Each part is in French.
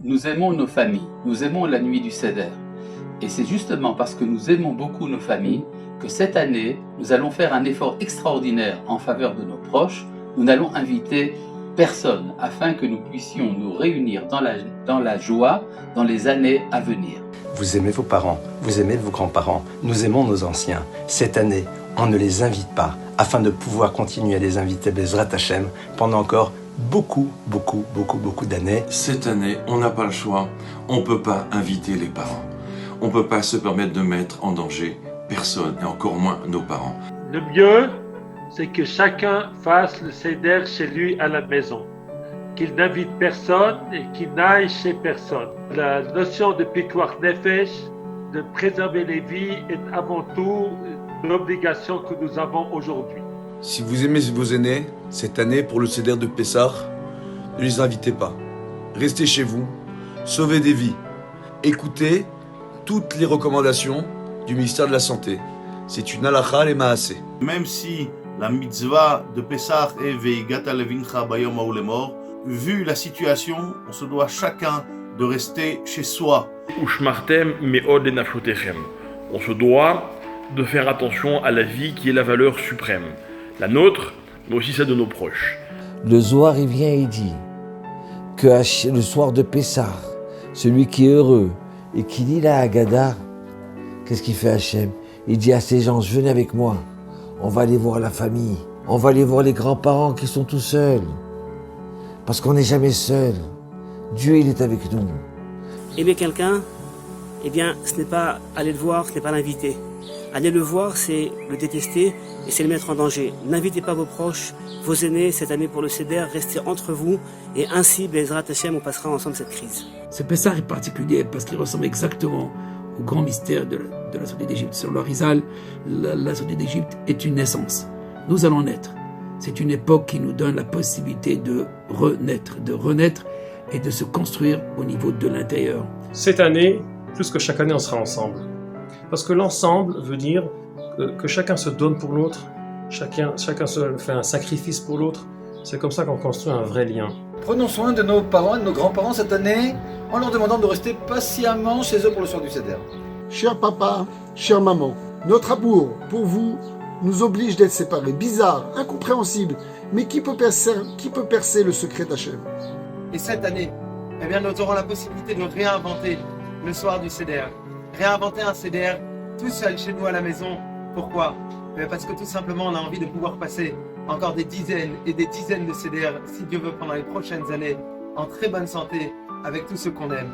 nous aimons nos familles, nous aimons la nuit du Seder. Et c'est justement parce que nous aimons beaucoup nos familles que cette année, nous allons faire un effort extraordinaire en faveur de nos proches. Nous n'allons inviter personne afin que nous puissions nous réunir dans la joie dans les années à venir. Vous aimez vos parents, vous aimez vos grands-parents, nous aimons nos anciens. Cette année, on ne les invite pas afin de pouvoir continuer à les inviter Bezrat Hashem pendant encore beaucoup d'années. Cette année, on n'a pas le choix. On ne peut pas inviter les parents. On ne peut pas se permettre de mettre en danger personne, et encore moins nos parents. Le mieux, c'est que chacun fasse le Seder chez lui à la maison. Qu'il n'invite personne et qu'il n'aille chez personne. La notion de Pikuach Nefesh, de préserver les vies, est avant tout l'obligation que nous avons aujourd'hui. Si vous aimez vos aînés, cette année, pour le Seder de Pessah, ne les invitez pas. Restez chez vous, sauvez des vies. Écoutez toutes les recommandations du ministère de la Santé. C'est une halakha et maaseh. Même si la mitzvah de Pessah est Veigata levincha bayom ha'ulemor, vu la situation, on se doit chacun de rester chez soi. Ushmartem me'od lenafshotechem. On se doit de faire attention à la vie qui est la valeur suprême. La nôtre, mais aussi celle de nos proches. Le Zohar, il vient et dit que le soir de Pessah, celui qui est heureux et qui lit la Haggadah, qu'est-ce qu'il fait Hachem? Il dit à ces gens, venez avec moi, on va aller voir la famille, on va aller voir les grands-parents qui sont tout seuls. Parce qu'on n'est jamais seul. Dieu, il est avec nous. Aimer quelqu'un, eh bien, ce n'est pas aller le voir, ce n'est pas l'inviter. Aller le voir, c'est le détester et c'est le mettre en danger. N'invitez pas vos proches, vos aînés, cette année pour le Seder, restez entre vous et ainsi, Bezrat Hashem, on passera ensemble cette crise. Ce Pessah est particulier parce qu'il ressemble exactement au grand mystère de la sortie d'Égypte. Sur l'Arizal, la sortie d'Égypte est une naissance. Nous allons naître. C'est une époque qui nous donne la possibilité de renaître et de se construire au niveau de l'intérieur. Cette année, plus que chaque année, on sera ensemble. Parce que l'ensemble veut dire que chacun se donne pour l'autre, chacun se fait un sacrifice pour l'autre. C'est comme ça qu'on construit un vrai lien. Prenons soin de nos parents et de nos grands-parents cette année en leur demandant de rester patiemment chez eux pour le soir du Seder. Cher papa, chère maman, notre amour pour vous nous oblige d'être séparés. Bizarre, incompréhensible, mais qui peut percer le secret d'Hachem? Et cette année, eh bien, nous aurons la possibilité de réinventer le soir du Seder. Réinventer un Seder tout seul chez nous à la maison. Pourquoi? Parce que tout simplement, on a envie de pouvoir passer encore des dizaines et des dizaines de Seder, si Dieu veut, pendant les prochaines années, en très bonne santé, avec tous ceux qu'on aime.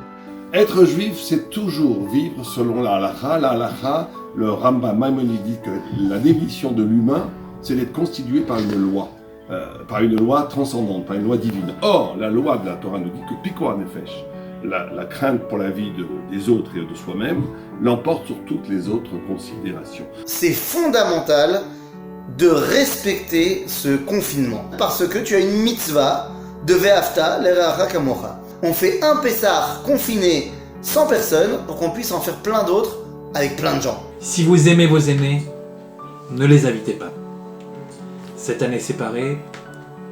Être juif, c'est toujours vivre selon la halakha. La halakha, le Rambam Maïmonide dit que la définition de l'humain, c'est d'être constitué par une loi transcendante, par une loi divine. Or, la loi de la Torah nous dit que Pikuach Nefesh, la crainte pour la vie des autres et de soi-même, l'emporte sur toutes les autres considérations. C'est fondamental de respecter ce confinement, parce que tu as une mitzvah de Ve'afta l'Ereacha Kamocha. On fait un Pessah confiné sans personne pour qu'on puisse en faire plein d'autres avec plein de gens. Si vous aimez vos aînés, ne les invitez pas. Cette année séparée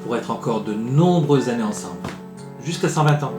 pour être encore de nombreuses années ensemble, jusqu'à 120 ans.